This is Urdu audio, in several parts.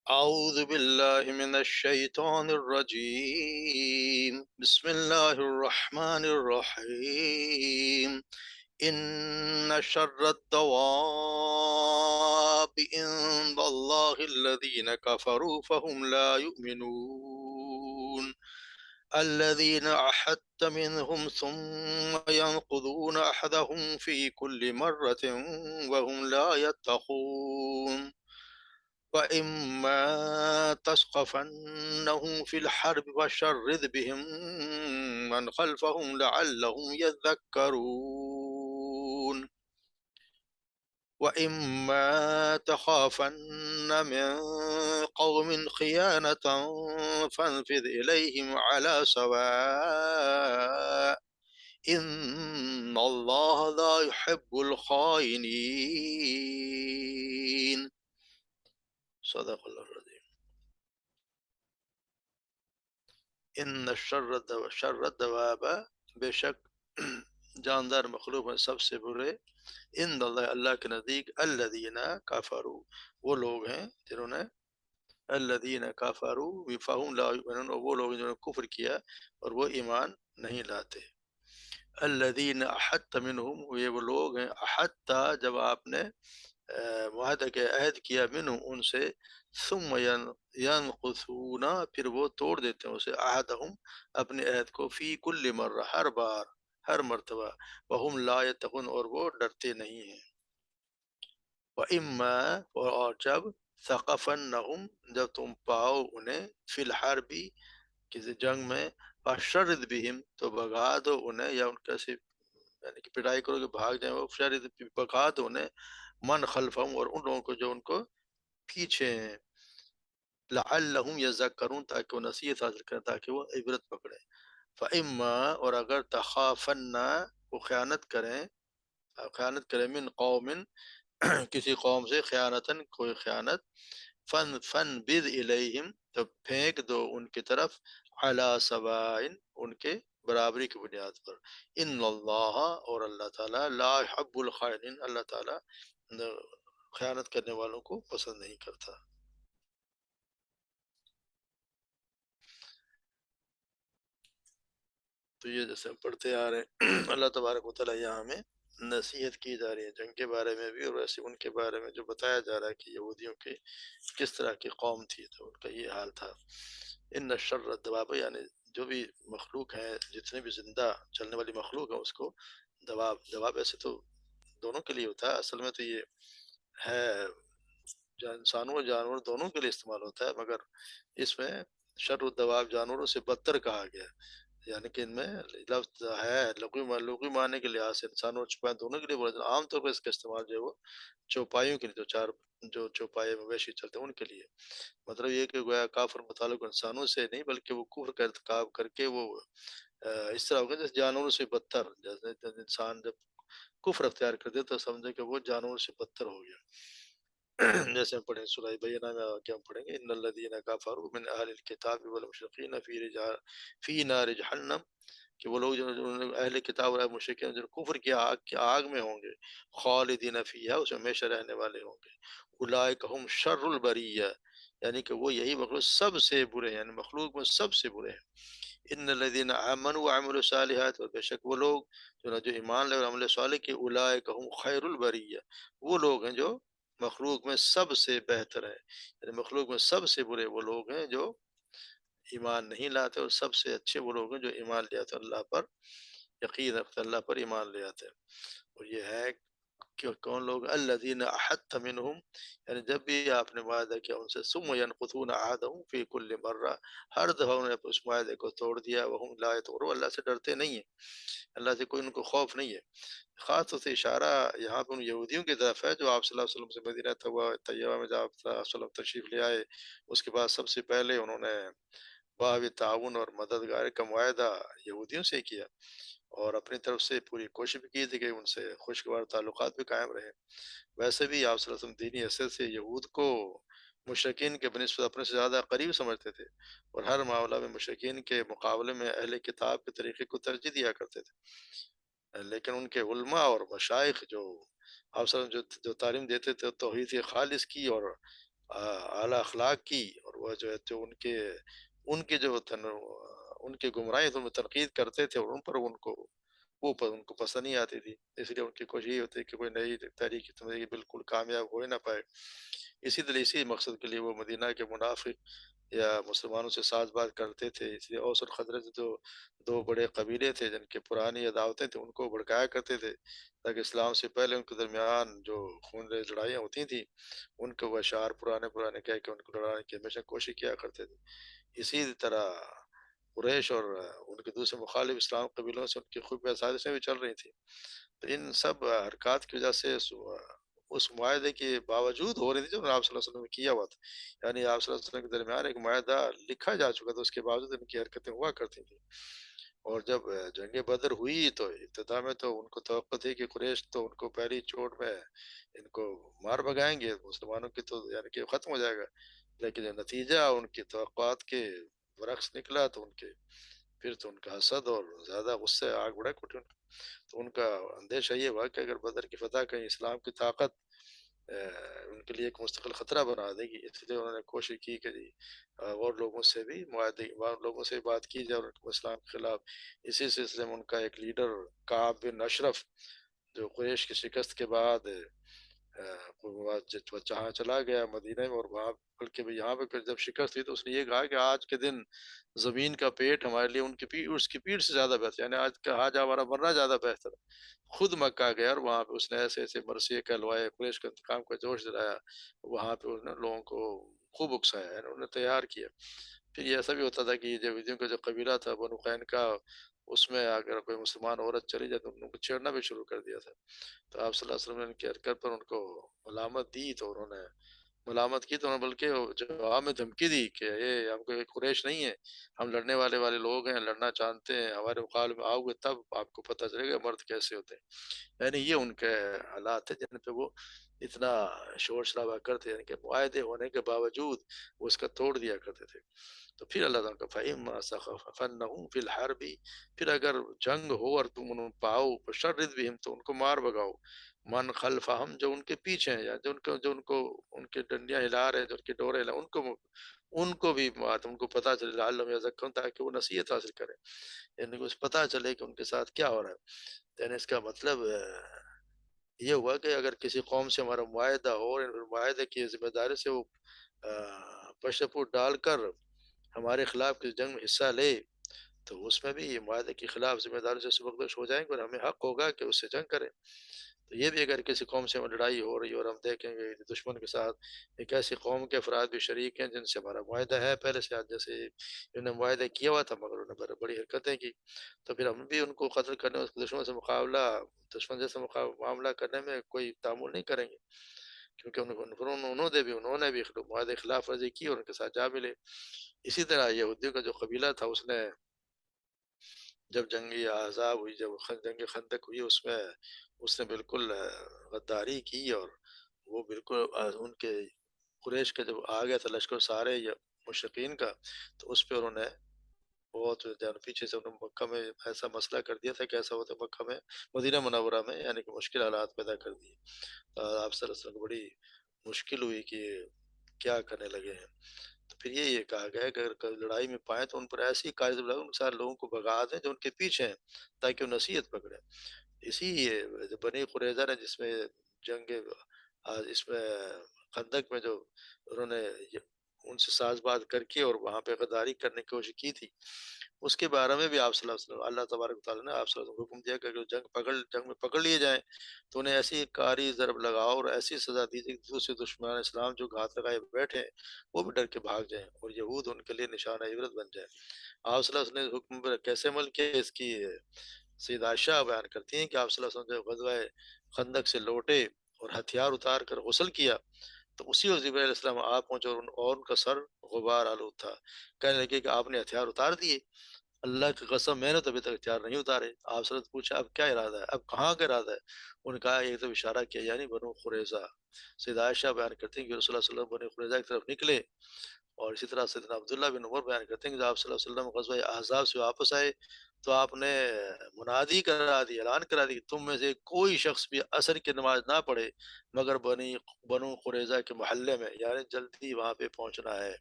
أعوذ بالله من الشيطان الرجيم بسم الله الرحمن الرحيم إن شر الدواب عند الله الذين كفروا فهم لا يؤمنون الذين عاهدت منهم ثم ينقضون عهدهم في كل مرة وهم لا يتقون وإما تثقفنهم في الحرب فشرد بهم من خلفهم لعلهم يذكرون وإما تخافن من قوم خيانة فانفذ إليهم على سواء إن الله لا يحب الخائنين صدق الله العظيم ان شر الدواب بے شک جاندار مخلوق میں سب سے برے ان اللہ اللہ کے نزدیک الذین کفروا وہ لوگ ہیں جنہوں نے الذین کفروا فہم لا یؤمنون وہ لوگ جنہوں نے کفر کیا اور وہ ایمان نہیں لاتے الذین احدت منہم یہ وہ لوگ ہیں احدت جب آپ نے معاہدہ کے عہد کیا منہم ان سے ثم ینقضون پھر وہ توڑ دیتے ہیں اسے عہدہم اپنے عہد کو فی کل مرہ ہر بار ہر مرتبہ وہم لا یتقون اور وہ ڈرتے نہیں ہیں وَإِمَّا اور جب ثقفنہم جب تم پاؤ انہیں فی الحرب کسی جنگ میں فشرد بہم تو بھگا دو انہیں یا ان کا سے یعنی کہ پڑھائی کرو کہ بھاگ جائیں وہ شرد بھگا دو انہیں من خلفہم اور ان لوگوں کو جو ان کو پیچھے ہیں لعلہم یذکرون تاکہ وہ نصیحت حاصل کریں تاکہ وہ عبرت پکڑیں فَإِمَّا اور اگر تخافن وہ خیانت کریں من قوم کسی قوم سے خیانتاً کوئی خیانت فن بد الیہم تو پھینک دو ان کی طرف علی سوائن ان کے برابری کی بنیاد پر ان اللہ اور اللہ تعالیٰ لا يحب الخائنین اللہ تعالیٰ خیانت کرنے والوں کو پسند نہیں کرتا تو یہ جیسے ہم پڑھتے آ رہے ہیں اللہ تبارک و تعالیٰ یہاں ہمیں نصیحت کی جا رہی ہے جنگ کے بارے میں بھی اور ویسے ان کے بارے میں جو بتایا جا رہا ہے کہ یہودیوں کے کس طرح کی قوم تھی تو ان کا یہ حال تھا ان شر الدواب یعنی جو بھی مخلوق ہیں جتنے بھی زندہ چلنے والی مخلوق ہے اس کو دواب ایسے تو دونوں کے لیے ہوتا ہے اصل میں تو یہ ہے انسانوں اور جانور دونوں کے لیے استعمال ہوتا ہے مگر اس میں شر الدواب جانوروں سے بدتر کہا گیا یعنی کہ ان میں لفظ ہے لغوی معنی کے لحاظ سے انسانوں اور چوپائے دونوں کے لیے بولا جاتا ہے عام طور پر اس کا استعمال جو ہے وہ چوپائیوں کے لیے جو چوپائے مویشی چلتے ہیں ان کے لیے مطلب یہ کہ گویا کافر متعلق انسانوں سے نہیں بلکہ وہ کفر کا ارتکاب کر کے وہ اس طرح ہوگا جیسے جانوروں سے بدتر جیسے انسان جب کفر اختیار کر دے تو سمجھے کہ وہ جانوروں سے بدتر ہو گیا جیسے ہم پڑھیں سورہ بینہ میں آگے ہم پڑھیں گے ان الذین کفروا من اہل الکتاب والمشرکین فی نار جہنم کہ وہ لوگ جو اہل کتاب اور مشرکین جو کفر کی آگ میں ہوں گے خالدین فیہا اس میں ہمیشہ رہنے والے ہوں گے اولئک هم شر البریہ یعنی کہ وہ یہی مخلوق سب سے برے ہیں یعنی مخلوق میں سب سے برے ہیں ان الذین آمنوا وعملوا الصالحات اور بے شک وہ لوگ جو ایمان لے اور عمل صالح کے اولئک هم خیر البریہ وہ لوگ ہیں جو مخلوق میں سب سے بہتر ہے یعنی مخلوق میں سب سے برے وہ لوگ ہیں جو ایمان نہیں لاتے اور سب سے اچھے وہ لوگ ہیں جو ایمان لے آتے اللہ پر یقین رکھتے اللہ پر ایمان لے آتے اور یہ ہے کہ کون لوگ الذین احدت منہم یعنی جب بھی آپ نے وعدہ کیا ان سے ثم ینقضون عہدہم فی کل مرہ ہر دفعہ انہوں نے اس معاہدے کو توڑ دیا وہم لا یتقون اللہ سے ڈرتے نہیں ہیں اللہ سے کوئی ان کو خوف نہیں ہے خاص طور سے اشارہ یہاں پہ ان یہودیوں کی طرف ہے جو آپ صلی اللہ علیہ وسلم سے مدینہ طیبہ میں جب آپ صلی اللہ علیہ وسلم تشریف لے آئے اس کے بعد سب سے پہلے انہوں نے باب تعاون اور مددگار کا معاہدہ یہودیوں سے کیا اور اپنی طرف سے پوری کوشش بھی کی تھی کہ ان سے خوشگوار تعلقات بھی قائم رہے ویسے بھی آپ صلی اللہ علیہ وسلم دینی حیثیت سے یہود کو مشرکین کے بنسبت اپنے سے زیادہ قریب سمجھتے تھے اور ہر معاملہ میں مشرکین کے مقابلے میں اہل کتاب کے طریقے کو ترجیح دیا کرتے تھے لیکن ان کے علماء اور مشائخ جو آپ صلی اللہ علیہ وسلم جو تعلیم دیتے تھے توحید خالص کی اور اعلیٰ اخلاق کی، اور وہ جو ہے تو ان کے جو ان کے گمراہی تو ان میں تنقید کرتے تھے، اور ان پر ان کو ان کو پسند نہیں آتی تھی، اس لیے ان کی کوشش یہ ہوتی ہے کہ کوئی نئی تحریک زندگی بالکل کامیاب ہو ہی نہ پائے۔ اسی طرح اسی مقصد کے لیے وہ مدینہ کے منافق یا مسلمانوں سے ساز باز کرتے تھے، اس لیے اوس اور خزرج جو دو بڑے قبیلے تھے جن کی پرانی عداوتیں تھیں، ان کو بھڑکایا کرتے تھے تاکہ اسلام سے پہلے ان کے درمیان جو خون ریز لڑائیاں ہوتی تھیں ان کو وہ اشعار پرانے پرانے کہہ کے ان کو لڑانے کی ہمیشہ کوشش کیا کرتے تھے۔ اسی طرح قریش اور ان کے دوسرے مخالف اسلام قبیلوں سے ان کی خفیہ سازشیں بھی چل رہی تھیں۔ تو ان سب حرکات کی وجہ سے اس معاہدے کے باوجود ہو رہی تھی جو آپ صلی اللہ علیہ وسلم نے کیا ہوا تھا، یعنی آپ صلی اللہ علیہ وسلم کے درمیان ایک معاہدہ لکھا جا چکا تھا، اس کے باوجود ان کی حرکتیں ہوا کرتی تھیں۔ اور جب جنگ بدر ہوئی تو ابتدا میں تو ان کو توقع تھی کہ قریش تو ان کو پہلی چوٹ میں ان کو مار بھگائیں گے، مسلمانوں کی تو یعنی کہ ختم ہو جائے گا، لیکن جو نتیجہ ان کی توقعات کے برعکس نکلا تو ان کے پھر تو ان کا حسد اور زیادہ غصے آگ بڑک اٹھے تو ان کا اندیشہ یہ ہوا کہ اگر بدر کی فتح کہیں اسلام کی طاقت ان کے لیے ایک مستقل خطرہ بنا دے گی، اس لیے انہوں نے کوشش کی کہ جی اور لوگوں سے بھی معاہدے اور لوگوں سے بات کی جائے اور ان کو اسلام کے خلاف۔ اسی سلسلے میں ان کا ایک لیڈر کعب بن اشرف جو قریش کی شکست کے بعد وہ جہاں چلا گیا مدینہ میں، اور وہاں بلکہ بھی یہاں پہ پھر جب شکست ہوئی تو اس نے یہ کہا کہ آج کے دن زمین کا پیٹ ہمارے لیے ان کی پیٹ اس کی پیٹ سے زیادہ بہتر، یعنی آج ہمارا مرنا زیادہ بہتر ہے۔ خود مکہ گیا اور وہاں پہ اس نے ایسے ایسے مرثیے کہلوائے، قریش کے انتقام کا جوش دلایا، وہاں پہ انہوں نے لوگوں کو خوب اکسایا، یعنی انہوں نے تیار کیا۔ پھر یہ ایسا بھی ہوتا تھا کہ یہ یہودیوں کا جو قبیلہ تھا بنو قینقاع، اس میں اگر کوئی مسلمان عورت چلی جاتی تو ان کو چھیڑنا بھی شروع کر دیا تھا۔ تو آپ صلی اللہ علیہ وسلم نے ان کی حرکت پر ان کو ملامت دی تو انہوں نے ملامت کی تو انہوں نے بلکہ جواب میں دھمکی دی کہ یہ ہم کوئی قریش نہیں ہے، ہم لڑنے والے لوگ ہیں، لڑنا چاہتے ہیں، ہمارے مقابلے میں آؤ گے تب آپ کو پتہ چلے گا مرد کیسے ہوتے ہیں۔ یعنی یہ ان کے حالات تھے جن پہ وہ اتنا شور شرابہ کرتے، یعنی کہ معاہدے ہونے کے باوجود وہ اس کا توڑ دیا کرتے تھے۔ تو پھر اللہ تعالیٰ کا فَإِمَّا سَخَفَنَّهُمْ فِي الْحَرْبِ، پھر اگر جنگ ہو اور تم انہوں پاؤ فَشَرِّدْ بِهِمْ، تو ان کو مار بگاؤ، من خلفہم، جو ان کے پیچھے ہیں، یا جو ان کو ان کے ڈنڈیاں ہلا رہے ہیں، جو ان کے ڈورے ہلا، ان کو بھی مار، ان کو پتہ چلے لعلہم یذکرون، تاکہ وہ نصیحت حاصل کریں، یعنی کہ پتہ چلے کہ ان کے ساتھ کیا ہو رہا ہے۔ یعنی اس کا مطلب یہ ہوا کہ اگر کسی قوم سے ہمارا معاہدہ ہو اور معاہدے کی ذمہ داری سے وہ پشت ڈال کر ہمارے خلاف کسی جنگ میں حصہ لے تو اس میں بھی یہ معاہدے کے خلاف ذمہ داری سے سبکدوش ہو جائیں گے، اور ہمیں حق ہوگا کہ اس سے جنگ کریں۔ تو یہ بھی اگر کسی قوم سے لڑائی ہو رہی ہے اور ہم دیکھیں گے دشمن کے ساتھ ایک ایسی قوم کے افراد بھی شریک ہیں جن سے ہمارا معاہدہ ہے پہلے سے، آج جیسے انہوں نے معاہدہ کیا ہوا تھا مگر انہوں نے بڑی حرکتیں کی، تو پھر ہم بھی ان کو قتل کرنے، اس دشمن سے مقابلہ، دشمن جیسے معاملہ کرنے میں کوئی تعامل نہیں کریں گے، کیونکہ انہوں نے بھی معاہدے خلاف ورزی کی اور ان کے ساتھ جا ملے۔ اسی طرح یہودیوں کا جو قبیلہ تھا اس نے جب جنگی احزاب ہوئی، جب جنگ خندق ہوئی، اس نے بالکل غداری کی، اور وہ بالکل ان کے قریش کا جب آ گیا تھا لشکر سارے یا مشرقین کا، تو اس پہ انہوں نے بہت جان پیچھے سے انہوں نے مکہ میں ایسا مسئلہ کر دیا تھا کہ ایسا ہوتا مکہ میں مدینہ منورہ میں، یعنی کہ مشکل حالات پیدا کر دیے۔ آپ صلی اللہ علیہ وسلم کو بڑی مشکل ہوئی کہ کیا کرنے لگے ہیں۔ تو پھر یہ کہا گیا کہ اگر کبھی لڑائی میں پائیں تو ان پر ایسی کارروائی لگائیں، ان سارے لوگوں کو بھگا دیں جو ان کے پیچھے ہیں تاکہ وہ نصیحت پکڑے۔ اسی بنی قریظہ نے جس میں جنگ اس میں خندق میں جو انہوں نے ان سے ساز باز کر کے اور وہاں پہ غداری کرنے کی کوشش کی تھی، اس کے بارے میں بھی آپ صلی اللہ علیہ وسلم، اللہ تبارک و تعالیٰ نے آپ صلی اللہ علیہ وسلم کو حکم دیا کہ اگر جنگ میں پکڑ لیے جائیں تو انہیں ایسی کاری ضرب لگاؤ اور ایسی سزا دیجیے کہ دوسرے دشمنان اسلام جو گھات لگائے بیٹھے ہیں وہ بھی ڈر کے بھاگ جائیں اور یہود ان کے لیے نشانہ عبرت بن جائے۔ آپ صلی اللہ علیہ وسلم نے حکم پر کیسے عمل کیا، اس کی سید عائشہ بیان کرتی ہیں کہ آپ صلی اللہ علیہ وسلم جب غزوہ خندق سے لوٹے اور ہتھیار اتار کر غسل کیا تو اسی وقت جبرائیل علیہ السلام آپ پہنچے اور ان کا سر غبار آلود تھا، کہنے لگے کہ آپ نے ہتھیار اتار دیے؟ اللہ کی قسم میں نے تو ابھی تک ہتھیار نہیں اتارے۔ آپ سے پوچھا اب کیا ارادہ ہے، اب کہاں کا ارادہ ہے؟ انہوں نے کہا ایک تو اشارہ کیا یعنی بنو قریظہ۔ سید عائشہ بیان کرتے ہیں کہ رسول اللہ صلی اللہ علیہ وسلم بنو قریظہ کی طرف نکلے، اور اسی طرح سیدنا عبداللہ بن عمر بیان کرتے ہیں کہ جب آپ صلی اللہ علیہ وسلم غزوہ احزاب سے واپس آئے تو آپ نے منادی کرا دی، اعلان کرا دی کہ تم میں سے کوئی شخص بھی عصر کی نماز نہ پڑھے مگر بنو قریظہ کے محلے میں، یعنی جلدی وہاں پہ پہنچنا ہے۔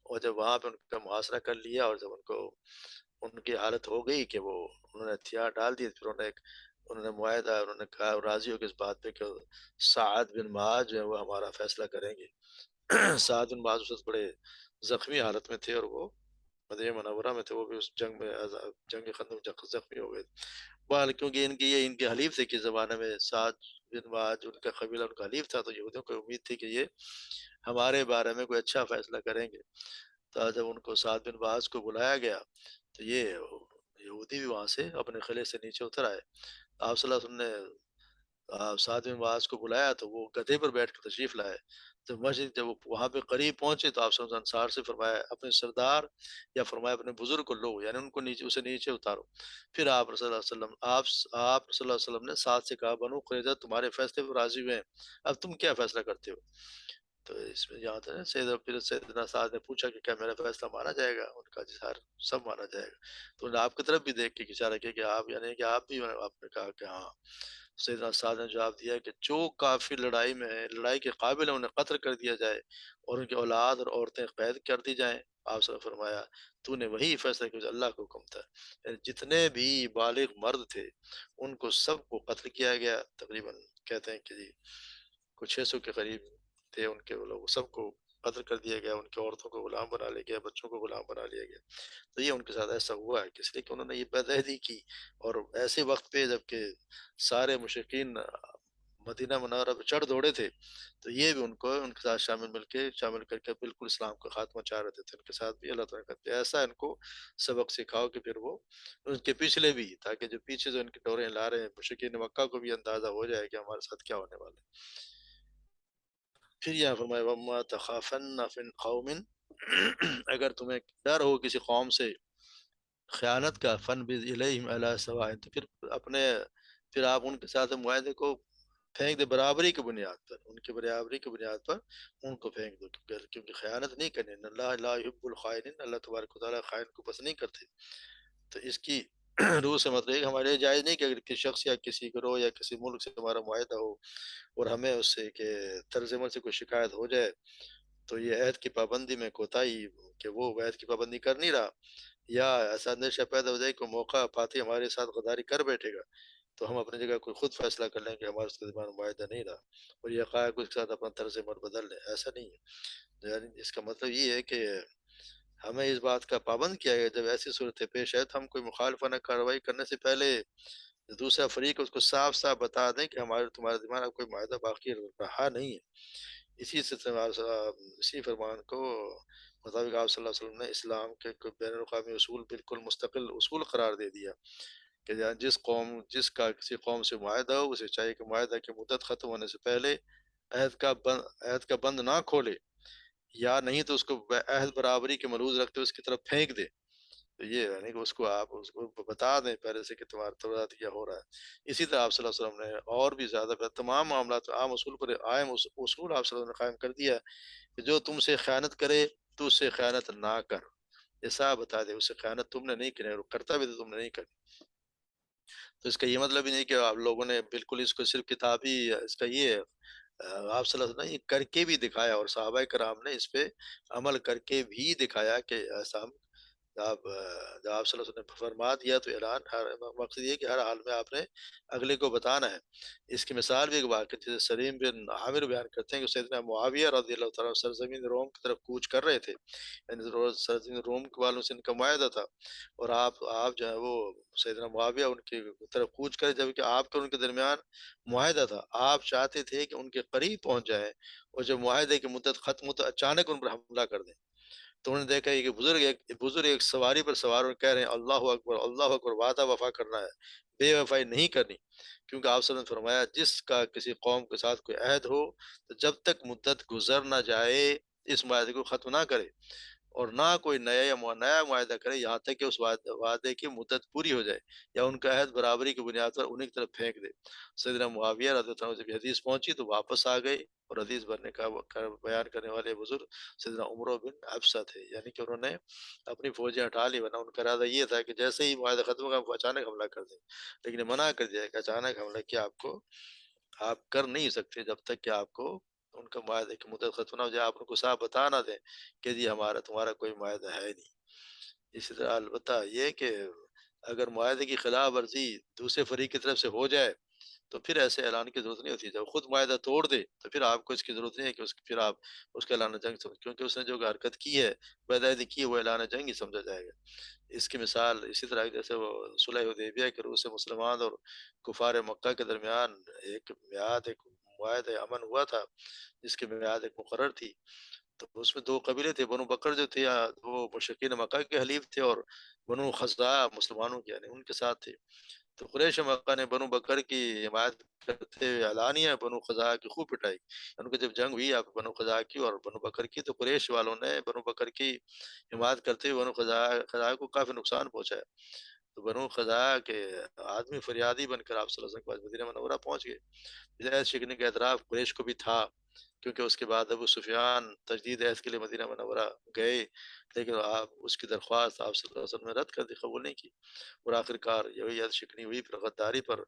اور جب وہاں پہ ان کا محاصرہ کر لیا اور جب ان کی حالت ہو گئی کہ وہ انہوں نے ہتھیار ڈال دیے، پھر انہوں نے معاہدہ، انہوں نے کہا راضی ہو کہ اس بات پہ کہ سعد بن معاذ جو ہے وہ ہمارا فیصلہ کریں گے۔ سعد بن معاذ اس وقت بڑے زخمی حالت میں تھے، اور وہ مدینہ منورہ میں تھے، وہ بھی اس جنگ میں جنگ خندق زخمی ہو گئے۔ بہرحال کیونکہ ان کے حلیف تھے کہ زمانے میں سعد بن معاذ ان کا قبیلہ ان کا حلیف تھا، تو یہودیوں کو امید تھی کہ یہ ہمارے بارے میں کوئی اچھا فیصلہ کریں گے۔ تو جب ان کو سعد بن معاذ کو بلایا گیا تو یہ یہودی بھی وہاں سے اپنے قلعے سے نیچے اتر آئے۔ آپ صلی اللہ علیہ وسلم نے سعد بن معاذ کو بلایا تو وہ گدھے پر بیٹھ کر تشریف لائے۔ جب وہ وہاں پہ قریب پہنچے تو آپ صلی اللہ علیہ وسلم انصار سے فرمایا اپنے سردار یا فرمایا اپنے بزرگ کو لو، یعنی ان کو اسے نیچے اتارو۔ پھر آپ صلی اللہ علیہ وسلم آپ صلی اللہ علیہ وسلم نے ساتھ سے کہا بنو قریظہ تمہارے فیصلے پر راضی ہوئے ہیں، اب تم کیا فیصلہ کرتے ہو؟ تو اس میں یہاں تھا پھر سیدنا سعد نے پوچھا کہ کیا میرا فیصلہ مانا جائے گا؟ ان کا جی سر سب مانا جائے گا۔ تو انہوں نے آپ کی طرف بھی دیکھ کے اشارہ کیا کہ آپ، یعنی کہ آپ بھی، آپ نے کہا کہ ہاں۔ سیدنا سعد نے جواب دیا کہ جو کافر لڑائی میں ہے، لڑائی کے قابل ہیں، انہیں قتل کر دیا جائے اور ان کی اولاد اور عورتیں قید کر دی جائیں۔ آپ سے فرمایا تو نے وہی فیصلہ کیا جو اللہ کا حکم تھا، یعنی جتنے بھی بالغ مرد تھے ان کو سب کو قتل کیا گیا۔ تقریباً کہتے ہیں کہ جی کچھ 600 کے قریب تھے، ان کے وہ لوگ سب کو قتل کر دیا گیا، ان کی عورتوں کو غلام بنا لیا گیا، بچوں کو غلام بنا لیا گیا۔ تو یہ ان کے ساتھ ایسا ہوا ہے کہ اس لیے کہ انہوں نے یہ بے دہلی کی، اور ایسے وقت پہ جب کہ سارے مشرکین مدینہ منورہ پہ چڑھ دوڑے تھے، تو یہ بھی ان کے ساتھ شامل کر کے بالکل اسلام کا خاتمہ چاہ رہے تھے۔ ان کے ساتھ بھی اللہ تعالیٰ کرتے ایسا ان کو سبق سکھاؤ کہ پھر وہ ان کے پچھلے بھی، تاکہ جو پیچھے جو ان کی ڈوریں لا رہے ہیں مشرکین مکہ کو بھی اندازہ ہو جائے کہ ہمارے ساتھ کیا ہونے والا ہے۔ پھر یہاں فرمایا وَمَّا تَخَافَنَّ فِي قَوْمٍ اگر تمہیں ڈر ہو کسی قوم سے خیانت کا، فَانْبِذْ إِلَيْهِمْ عَلَىٰ سَوَاءٍ تو پھر آپ ان کے ساتھ معاہدے کو پھینک دے برابری کی بنیاد پر، ان کی برابری کی بنیاد پر ان کو پھینک دو، کیونکہ خیانت نہیں کرنی، اللہ لا يحب الخائنین، اللہ تبارک و تعالیٰ خائن کو پسند نہیں کرتے۔ تو اس کی روح سے مطلب ہے کہ ہمارے لیے جائز نہیں کہ اگر کسی شخص یا کسی گروہ یا کسی ملک سے ہمارا معاہدہ ہو اور ہمیں اس سے کہ طرز عمل سے کوئی شکایت ہو جائے، تو یہ عہد کی پابندی میں کوتاہی کہ وہ عہد کی پابندی کر نہیں رہا، یا ایسا اندیشہ پیدا ہو جائے کہ موقع پاتے ہمارے ساتھ غداری کر بیٹھے گا، تو ہم اپنی جگہ کوئی خود فیصلہ کر لیں کہ ہمارے اس کے زبان معاہدہ نہیں رہا، اور یہ قائق اس کے ساتھ اپنا طرز عمل بدل لیں، ایسا نہیں ہے۔ یعنی اس کا مطلب یہ ہے کہ ہمیں اس بات کا پابند کیا گیا جب ایسی صورتیں پیش آئے تو ہم کوئی مخالفانہ کارروائی کرنے سے پہلے دوسرا فریق اس کو صاف صاف بتا دیں کہ تمہارے دماغ میں کوئی معاہدہ باقی رہا نہیں ہے۔ اسی فرمان کو مطابق آپ صلی اللہ علیہ وسلم نے اسلام کے کوئی بین الاقوامی اصول بالکل مستقل اصول قرار دے دیا کہ جس کا کسی قوم سے معاہدہ ہو، اسے چاہیے کہ معاہدہ کی مدت ختم ہونے سے پہلے عہد کا بند نہ کھولے، یا نہیں تو اس کو عہد برابری کے ملحوظ رکھتے ہوئے اس کی طرف پھینک دے۔ تو یہ یعنی کہ آپ اس کو بتا دیں پہلے سے کہ تمہارا تورات کیا ہو رہا ہے۔ اسی طرح آپ صلی اللہ علیہ وسلم نے اور بھی زیادہ تمام معاملات عام اصول پر عام اصول آپ صلی اللہ علیہ وسلم نے قائم کر دیا کہ جو تم سے خیانت کرے تو اس سے خیانت نہ کر، ایسا بتا دے اس سے خیانت تم نے نہیں کرنی، اور کرتا بھی تو تم نے نہیں کرنی۔ تو اس کا یہ مطلب ہی نہیں کہ آپ لوگوں نے بالکل اس کو صرف کتابی، اس کا یہ آپ صلی اللہ علیہ وسلم نے یہ کر کے بھی دکھایا، اور صحابہ کرام نے اس پہ عمل کر کے بھی دکھایا کہ ایسا ہم جب آپ صلی اللہ علیہ وسلم نے فرما دیا تو اعلان، مقصد یہ کہ ہر حال میں آپ نے اگلے کو بتانا ہے۔ اس کی مثال بھی ایک واقعہ جیسے سلیم بن عامر بیان کرتے ہیں کہ سیدنا معاویہ رضی اللہ تعالیٰ سرزمین روم کی طرف کوچ کر رہے تھے، یعنی سرزمین روم کے والوں سے ان کا معاہدہ تھا، اور آپ جو ہے وہ سیدنا معاویہ ان کی طرف کوچ کرے، جبکہ آپ کے ان کے درمیان معاہدہ تھا، آپ چاہتے تھے کہ ان کے قریب پہنچ جائیں، اور جب معاہدے کی مدت ختم ہو تو اچانک ان پر حملہ کر دیں۔ تو انہوں نے دیکھا کہ بزرگ ایک سواری پر سوار اور کہہ رہے ہیں اللہ اکبر اللہ اکبر، وعدہ وفا کرنا ہے، بے وفائی نہیں کرنی، کیونکہ آپ صلی اللہ علیہ وسلم نے فرمایا جس کا کسی قوم کے ساتھ کوئی عہد ہو تو جب تک مدت گزر نہ جائے اس معاہدے کو ختم نہ کرے، اور نہ کوئی نیا معاہدہ کرے یہاں تک کہ اس وعدے کی مدت پوری ہو جائے، یا ان کا عہد برابری کی بنیاد پر انہیں کی طرف پھینک دے۔ سیدنا معاویہ رضی اللہ عنہ جب یہ حدیث پہنچی تو واپس آ گئے، اور حدیث بننے کا بیان کرنے والے بزرگ سیدنا عمر بن حفصہ تھے، یعنی کہ انہوں نے اپنی فوجیں ہٹا لی، ورنہ ان کا ارادہ یہ تھا کہ جیسے ہی معاہدہ ختم ہوگا وہ اچانک حملہ کر دیں، لیکن یہ منع کر دیا کہ اچانک حملہ کیا آپ کر نہیں سکتے جب تک کہ آپ کو ان کا معاہدے کی مدت ختم نہ ہو جائے، آپ ان کو صاف بتا نہ دیں کہ جی تمہارا کوئی معاہدہ ہے نہیں۔ اسی طرح البتہ یہ کہ اگر معاہدے کی خلاف ورزی دوسرے فریق کی طرف سے ہو جائے تو پھر ایسے اعلان کی ضرورت نہیں ہوتی، جب خود معاہدہ توڑ دے تو پھر آپ کو اس کی ضرورت نہیں ہے کہ پھر آپ اس کا اعلان جنگ سمجھ، کیونکہ اس نے جو حرکت کی ہے، بیداری کی ہے، وہ اعلان جنگ ہی سمجھا جائے گا۔ اس کی مثال اسی طرح جیسے وہ صلح حدیبیہ کے روح سے مسلمان اور کفار مکہ کے درمیان ایک معاہدہ امن ہوا تھا، جس کی میعاد ایک مقرر تھی۔ تو اس میں دو قبیلے تھے، بنو بکر جو تھے وہ مشرکین مکہ کے حلیف تھے، اور بنو خزاعہ مسلمانوں کے، یعنی ان کے ساتھ تھے۔ تو قریش مکہ نے بنو بکر کی حمایت کرتے ہوئے اعلانیہ بنو خزاعہ کی خوب پٹائی، ان کی جب جنگ ہوئی آپ بنو خزاعہ کی اور بنو بکر کی، تو قریش والوں نے بنو بکر کی حمایت کرتے ہوئے بنو خزاعہ کو کافی نقصان پہنچایا۔ تو بنو خزاعہ کے آدمی فریادی بن کر آپ صلی اللہ علیہ وسلم کے پاس مدینہ منورہ پہنچ گئے۔ عہد شکنی کا اعتراف قریش کو بھی تھا، کیونکہ اس کے بعد ابو سفیان تجدید عہد کے لیے مدینہ منورہ گئے، لیکن آپ اس کی درخواست آپ صلی اللہ علیہ وسلم نے رد کر دی، قبول نہیں کی، اور آخر کار یہی عہد شکنی ہوئی، پھر غداری پر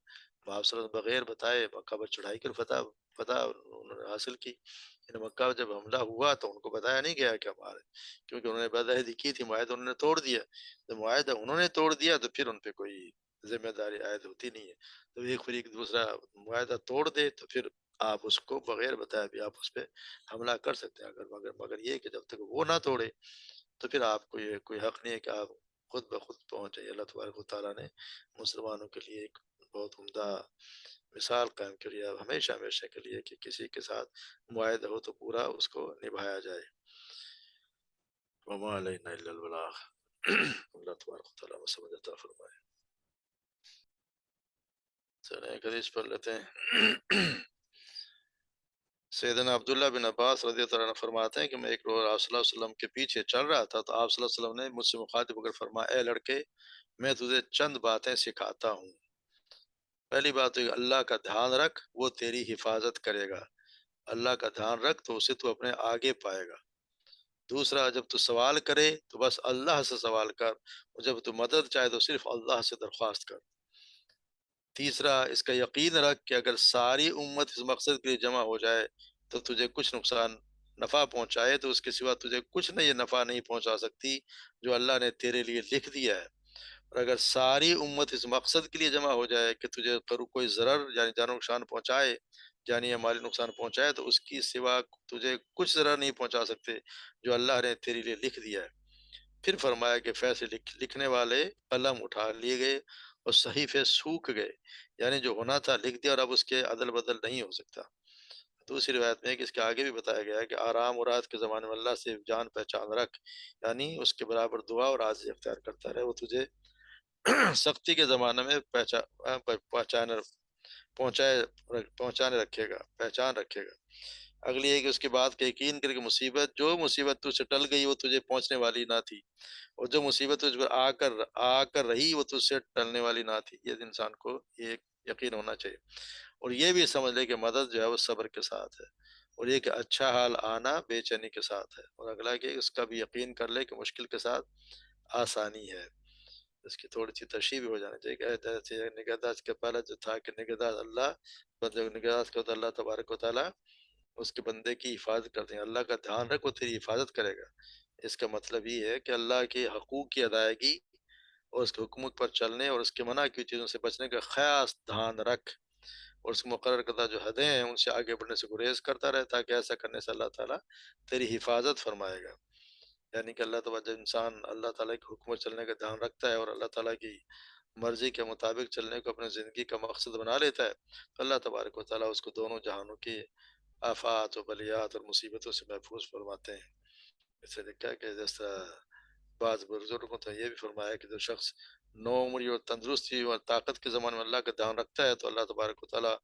آپ صلی اللہ علیہ وسلم بغیر بتائے مکہ پر چڑھائی کر فتح انہوں نے حاصل کی۔ یعنی مکہ جب حملہ ہوا تو ان کو بتایا نہیں گیا کہ ہمارے، کیونکہ انہوں نے بدعہدی کی تھی، معاہدہ انہوں نے توڑ دیا، جب معاہدہ انہوں نے توڑ دیا تو پھر ان پہ کوئی ذمہ داری عائد ہوتی نہیں ہے۔ تو ایک فریق دوسرا معاہدہ توڑ دے تو پھر آپ اس کو بغیر بتائے بھی آپ اس پہ حملہ کر سکتے ہیں، مگر یہ کہ جب تک وہ نہ توڑے تو پھر آپ کو یہ کوئی حق نہیں ہے کہ آپ خود بخود پہنچ جائیں۔ اللہ تبارک و تعالیٰ نے مسلمانوں کے لیے ایک بہت عمدہ مثال قائم کری ہے ہمیشہ ہمیشہ کے لیے، کہ کسی کے ساتھ معاہدہ ہو تو پورا اس کو نبھایا جائے۔ وما علینا الا البلاغ۔ اللہ تبارک و تعالیٰ ہمیں سمجھ عطا فرمائے۔ چلیں ایک حدیث پڑھ لیتے ہیں۔ سیدنا عبداللہ بن عباس رضی اللہ عنہ فرماتے ہیں کہ میں ایک روز آپ صلی اللہ علیہ وسلم کے پیچھے چل رہا تھا، تو آپ صلی اللہ علیہ وسلم نے مجھ سے مخاطب ہو کر فرمایا، اے لڑکے، میں تجھے چند باتیں سکھاتا ہوں۔ پہلی بات تو اللہ کا دھیان رکھ، وہ تیری حفاظت کرے گا۔ اللہ کا دھیان رکھ تو اسے تو اپنے آگے پائے گا۔ دوسرا، جب تو سوال کرے تو بس اللہ سے سوال کر، اور جب تو مدد چاہے تو صرف اللہ سے درخواست کر۔ تیسرا، اس کا یقین رکھ کہ اگر ساری امت اس مقصد کے لیے جمع ہو جائے تو تجھے کچھ نفع پہنچائے تو اس کے سوا تجھے کچھ یہ نفع نہیں پہنچا سکتی جو اللہ نے تیرے لیے لکھ دیا ہے۔ اور اگر ساری امت اس مقصد کے لیے جمع ہو جائے کہ تجھے کوئی ضرر یعنی جان نقصان پہنچائے، جانی یا مالی نقصان پہنچائے، تو اس کی سوا تجھے کچھ ضرر نہیں پہنچا سکتے جو اللہ نے تیرے لیے لکھ دیا ہے۔ پھر فرمایا کہ فیصلے لکھنے والے قلم اٹھا لیے گئے اور صحیفے سوکھ گئے، یعنی جو ہونا تھا لکھ دیا اور اب اس کے عدل بدل نہیں ہو سکتا۔ دوسری روایت میں کہ اس کے آگے بھی بتایا گیا ہے کہ آرام اور رات کے زمانے میں اللہ سے جان پہچان رکھ، یعنی اس کے برابر دعا اور عاجزی اختیار کرتا رہے، وہ تجھے سختی کے زمانے میں پہنچانے رکھے گا، پہچان رکھے گا۔ اگلی ہے کہ اس کے بعد کہ یقین کر کے جو مصیبت تجھ سے ٹل گئی وہ تجھے پہنچنے والی نہ تھی، اور جو مصیبت تجھ پر آ کر رہی وہ تجھ سے ٹلنے والی نہ تھی۔ یہ انسان کو یہ یقین ہونا چاہیے، اور یہ بھی سمجھ لے کہ مدد جو ہے وہ صبر کے ساتھ ہے، اور یہ کہ اچھا حال آنا بے چینی کے ساتھ ہے، اور اگلا کہ اس کا بھی یقین کر لے کہ مشکل کے ساتھ آسانی ہے۔ اس کی تھوڑی سی تشریح بھی ہو جانی چاہیے کہ نگہداشت کے پہلے جو تھا کہ نگہداشت اللہ، بندے کو نگہداشت کرتا اللہ تبارک و تعالیٰ اس کے بندے کی حفاظت کرتے ہیں، اللہ کا دھیان رکھ وہ تیری حفاظت کرے گا۔ اس کا مطلب یہ ہے کہ اللہ کے حقوق کی ادائیگی اور اس کے حکم پر چلنے اور اس کے منع کی چیزوں سے بچنے کا خاص دھیان رکھ، اور اس مقرر کردہ جو حدیں ہیں ان سے آگے بڑھنے سے گریز کرتا رہے، تاکہ ایسا کرنے سے اللہ تعالیٰ تیری حفاظت فرمائے گا۔ یعنی کہ اللہ تعالیٰ جب انسان اللہ تعالیٰ کے حکم پر چلنے کا دھیان رکھتا ہے اور اللہ تعالیٰ کی مرضی کے مطابق چلنے کو اپنے زندگی کا مقصد بنا لیتا ہے، تو اللہ تبارک و تعالیٰ اس کو دونوں جہانوں کی آفات و بلیات اور مصیبتوں سے محفوظ فرماتے ہیں۔ اس سے لکھا ہے کہ جس طرح بعض بزرگوں نے یہ بھی فرمایا کہ جو شخص نو عمری اور تندرستی اور طاقت کے زمانے میں اللہ کا دھیان رکھتا ہے تو اللہ تبارک و تعالیٰ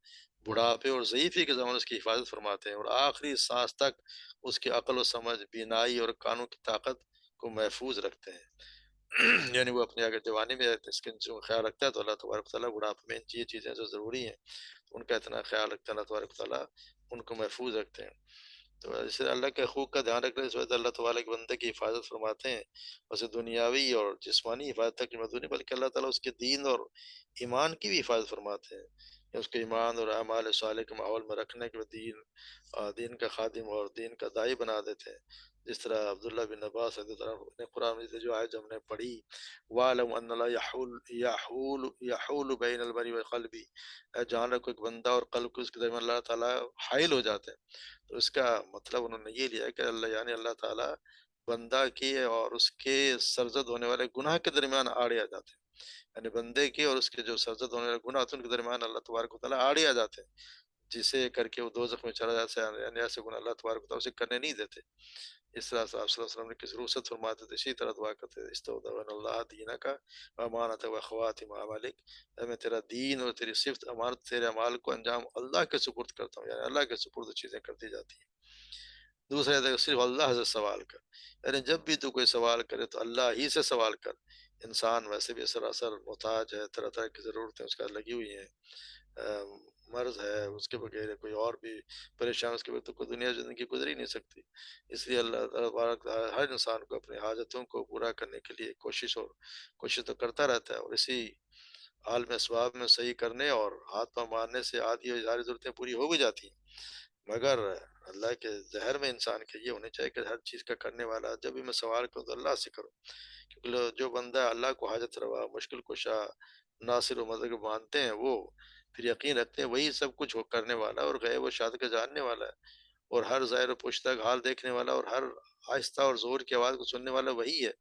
بڑھاپے اور ضعیفی کے زمانے اس کی حفاظت فرماتے ہیں، اور آخری سانس تک اس کی عقل و سمجھ، بینائی اور کانوں کی طاقت کو محفوظ رکھتے ہیں۔ یعنی وہ اپنی اگر جوانی میں اس کے خیال رکھتا ہے تو اللہ تبارک و تعالیٰ بڑھاپے میں یہ چیزیں جو ضروری ہیں ان کا اتنا خیال رکھتے ہیں اللہ تبارک و تعالیٰ، ان کو محفوظ رکھتے ہیں۔ تو اسے اللہ کے حقوق کا دھیان رکھنے سے اللہ تعالیٰ کے بندے کی حفاظت فرماتے ہیں، اسے دنیاوی اور جسمانی حفاظت تک محدود نہیں بلکہ اللہ تعالیٰ اس کے دین اور ایمان کی بھی حفاظت فرماتے ہیں، کہ اس کے ایمان اور اعمال صالح کے ماحول میں رکھنے کے بعد دین کا خادم اور دین کا داعی بنا دیتے ہیں۔ جس طرح عبداللہ بن عباس رضی اللہ عنہ نے قرآن مجید سے جو آیت ہم نے پڑھی، وَاعْلَمْ أَنَّ اللَّهَ يَحُولُ بَيْنَ الْمَرْءِ وَقَلْبِهِ، جان رکھو ایک بندہ اور قلب کو اس کے درمیان اللہ تعالیٰ حائل ہو جاتے ہیں۔ تو اس کا مطلب انہوں نے یہ لیا کہ اللہ یعنی اللہ تعالیٰ بندہ کی اور اس کے سرزد ہونے والے گناہ کے درمیان آڑے آ جاتے ہیں، یعنی بندے کے اور اس کے جو سرزد ہونے والے گناہ ہوتے ہیں ان کے درمیان اللہ تبارک و تعالیٰ آڑے آ جاتے ہیں، جسے کر کے وہ دوزخ میں چلا جاتا ہے، یعنی ایسے گناہ اللہ تبارک و تعالیٰ اسے کرنے نہیں دیتے۔ اس طرح سے آپ صلی اللہ علیہ وسلم نے کسی رخصت فرماتے تھے، اسی طرح دعا کرتے تھے، استودعن اللہ دینہ کا امانت و خواتم عملک، اے میں تیرا دین اور تیری صفت امانت تیرے اعمال کو انجام اللہ کے سپرد کرتا ہوں، یعنی اللہ کے سپرد چیزیں کرتی جاتی ہیں۔ دوسرا ہے صرف اللہ سے سوال کر، یعنی جب بھی تو کوئی سوال کرے تو اللہ ہی سے سوال کر۔ انسان ویسے بھی سراسر محتاج ہے، طرح طرح کی ضرورتیں اس کا لگی ہوئی ہیں، مرض ہے، اس کے بغیر کوئی اور بھی پریشان، اس کے بغیر تو کوئی دنیا زندگی گزر ہی نہیں سکتی۔ اس لیے اللہ تبارک ہر انسان کو اپنی حاجتوں کو پورا کرنے کے لیے کوشش تو کرتا رہتا ہے، اور اسی حال میں اسباب میں صحیح کرنے اور ہاتھ پاؤں مارنے سے آدھی اور ساری ضرورتیں پوری ہو بھی جاتی ہیں، مگر اللہ کے ذہن میں انسان کے یہ ہونے چاہیے کہ ہر چیز کا کرنے والا، جب بھی میں سوال کروں تو اللہ سے کروں، کیونکہ جو بندہ اللہ کو حاجت روا، مشکل کشا، ناصر و مدد مانتے ہیں، وہ پھر یقین رکھتے ہیں وہی سب کچھ کرنے والا اور غیب و شہادت کا جاننے والا ہے، اور ہر ظاہر و پشتہ کا حال دیکھنے والا اور ہر آہستہ اور زور کی آواز کو سننے والا وہی ہے،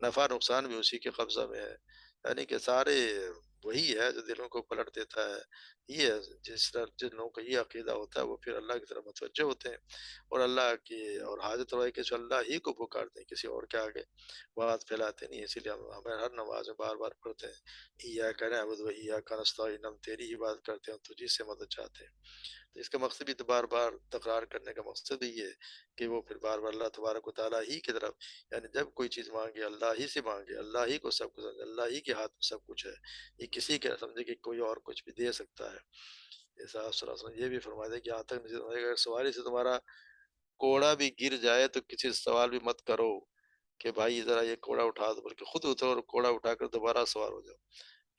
نفع نقصان بھی اسی کے قبضہ میں ہے، یعنی کہ سارے وہی ہے جو دلوں کو پلٹ دیتا ہے۔ یہ ہے جن لوگوں کا یہ عقیدہ ہوتا ہے وہ پھر اللہ کی طرف متوجہ ہوتے ہیں، اور اللہ کی اور حاجت روائی کے جو اللہ ہی کو پکارتے ہیں، کسی اور کے آگے بات پھیلاتے نہیں، اسی لیے ہمیں ہر نماز میں بار بار پڑھتے ہیں، ایاک نعبد و ایاک نستعین، ہم تیری ہی بات کرتے ہیں، تجھی سے مدد چاہتے ہیں۔ تو اس کا مقصد بھی تو بار بار تکرار کرنے کا مقصد ہی ہے کہ وہ پھر بار بار اللہ تبارک و تعالیٰ ہی کی طرف، یعنی جب کوئی چیز مانگے اللہ ہی سے مانگے، اللہ ہی کو سب کچھ سمجھے، اللہ ہی کے ہاتھ میں سب کچھ ہے، یہ کسی کے نہ سمجھے کہ کوئی اور کچھ بھی دے سکتا ہے۔ جیسا آپ صلی اللہ علیہ وسلم یہ بھی فرما دے کہ یہاں تک اگر سواری سے تمہارا کوڑا بھی گر جائے تو کسی سے سوال بھی مت کرو کہ بھائی ذرا یہ کوڑا اٹھا دو، بلکہ خود اترو اور کوڑا اٹھا کر دوبارہ سوار ہو جاؤ۔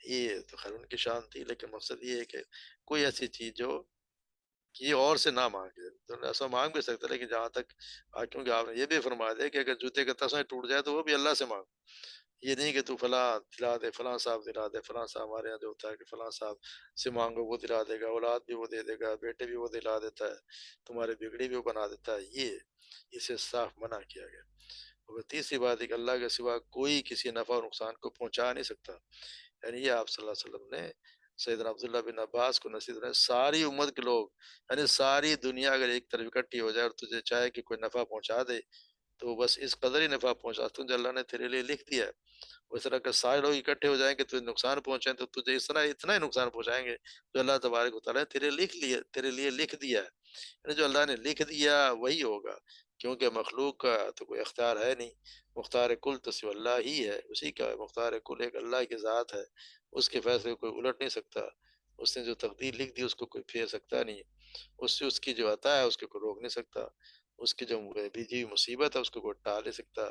یہ تو خیر ان کی شان تھی، لیکن مقصد یہ ہے کہ کوئی ایسی چیز جو یہ اور سے نہ مانگے، تو ایسا مانگ بھی سکتا ہے، لیکن جہاں تک کیونکہ آپ نے یہ بھی فرما دیا کہ اگر جوتے کا تسمہ ٹوٹ جائے تو وہ بھی اللہ سے مانگ، یہ نہیں کہ تو فلاں دلا دے، فلاں صاحب دلا دے، فلاں صاحب ہمارے یہاں جو ہوتا ہے کہ فلاں صاحب سے مانگو وہ دلا دے گا، اولاد بھی وہ دے دے گا، بیٹے بھی وہ دلا دیتا ہے، تمہاری بگڑی بھی وہ بنا دیتا ہے، یہ اسے صاف منع کیا گیا۔ اور تیسری بات ہے کہ اللہ کے سوا کوئی کسی نفع اور نقصان کو پہنچا نہیں سکتا، یعنی یہ آپ صلی اللہ علیہ وسلم نے سیدنا عبداللہ بن عباس کو نصیحت نے ساری امت کے لوگ، یعنی ساری دنیا اگر ایک طرف اکٹھی ہو جائے اور تجھے چاہے کہ کوئی نفع پہنچا دے تو بس اس قدر ہی نفع پہنچا تم جو اللہ نے تیرے لیے لکھ دیا ہے، اس طرح کہ سارے لوگ اکٹھے ہو جائیں کہ تجھے نقصان پہنچائیں تو تجھے اس طرح اتنا ہی نقصان پہنچائیں گے جو اللہ تبارک و تعالیٰ نے تیرے لیے لکھ دیا ہے، یعنی جو اللہ نے لکھ دیا وہی ہوگا، کیونکہ مخلوق کا تو کوئی اختیار ہے نہیں، مختار کل تو صرف اللہ ہی ہے، اسی کا مختار کل ایک اللہ کی ذات ہے، اس کے فیصلے کو کوئی الٹ نہیں سکتا، اس نے جو تقدیر لکھ دی اس کو کوئی پھیر سکتا نہیں، اس سے اس کی جو عطا ہے اس کو کوئی روک نہیں سکتا، اس کی جو بیجی مصیبت ہے اس کو کوئی ٹال نہیں سکتا،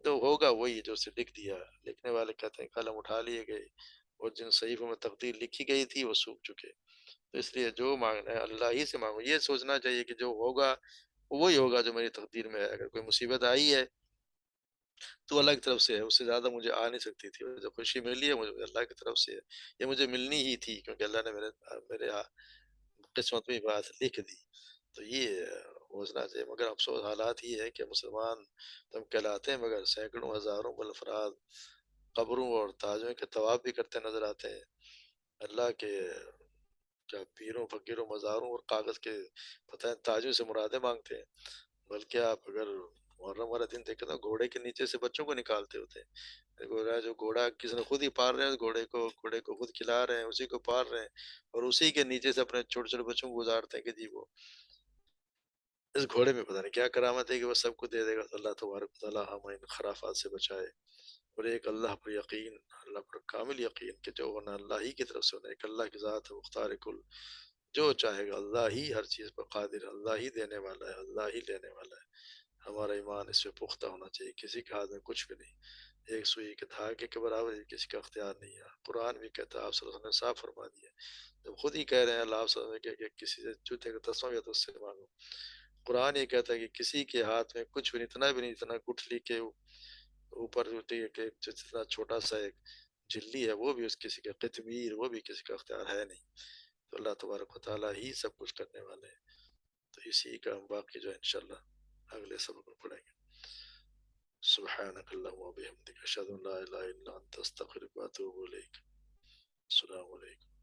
جو ہوگا وہی جو اسے لکھ دیا۔ لکھنے والے کہتے ہیں قلم اٹھا لیے گئے اور جن صحیفوں میں تقدیر لکھی گئی تھی وہ سوکھ چکے، تو اس لیے جو مانگنا ہے اللہ ہی سے مانگو، یہ سوچنا چاہیے کہ جو ہوگا وہی ہوگا جو میری تقدیر میں ہے، اگر کوئی مصیبت آئی ہے تو اللہ کی طرف سے ہے، اس سے زیادہ مجھے آ نہیں سکتی تھی، جو خوشی ملی ہے مجھے اللہ کی طرف سے ہے، یہ مجھے ملنی ہی تھی کیونکہ اللہ نے میرے قسمت میں یہ بات لکھ دی، تو یہ سوچنا چاہیے، مگر افسوس حالات یہ ہے کہ مسلمان تو ہم کہلاتے ہیں مگر سینکڑوں ہزاروں بل افراد قبروں اور تاجوں کے طواف بھی کرتے نظر آتے ہیں، اللہ کے کیا پیروں فقیروں مزاروں اور کاغذ کے پتہ ہے تاجوں سے مرادیں مانگتے ہیں، بلکہ آپ اگر محرم والا دن دیکھیں تو گھوڑے کے نیچے سے بچوں کو نکالتے ہوتے ہیں، گھوڑا جو گھوڑا کسی نے خود ہی پال رہے ہیں، اس گھوڑے کو خود کھلا رہے ہیں، اسی کو پال رہے ہیں، اور اسی کے نیچے سے اپنے چھوٹے چھوٹے بچوں کو گزارتے ہیں کہ جی وہ اس گھوڑے میں پتہ نہیں کیا کرامت ہے کہ وہ سب کو دے دے گا، تو اللہ تبارک و تعالیٰ ہمیں ان خرافات سے بچائے، اور ایک اللہ پر یقین، اللہ پر کامل یقین کہ جو ہونا اللہ ہی کی طرف سے ہونا ہے، ایک اللہ کی ذات ہے مختار کل، جو چاہے گا اللہ ہی ہر چیز پر قادر ہے، اللہ ہی دینے والا ہے، اللہ ہی لینے والا ہے۔ ہمارا ایمان اس پہ پختہ ہونا چاہیے، کسی کے ہاتھ میں کچھ بھی نہیں، ایک سوئی کے دھاگے کے برابر ہی کسی کا اختیار نہیں ہے۔ قرآن بھی کہتا ہے، آپ صلی اللہ علیہ وسلم نے صاف فرما دیا، جب خود ہی کہہ رہے ہیں اللہ صلی اللہ علیہ وسلم کہ کسی سے جوتے کا تسمہ یا تو اس سے مانگو، قرآن یہ کہتا ہے کہ کسی کے ہاتھ میں کچھ بھی نہیں، اتنا بھی نہیں، اتنا گٹھلی کے اوپر ہوتی ہے کہ جتنا چھوٹا سا ایک جھلی ہے وہ بھی اس کسی کا، قطمیر وہ بھی کسی کا اختیار ہے نہیں، تو اللہ تبارک و تعالیٰ ہی سب کچھ کرنے والے ہیں۔ تو اسی کا ہم باقی جو ہے انشاءاللہ اگلے سبق میں پڑھیں گے۔ سبحانک اللہم و بحمدک اشہد ان لا الہ الا انت استغفرک و اتوب الیک۔ السلام علیکم۔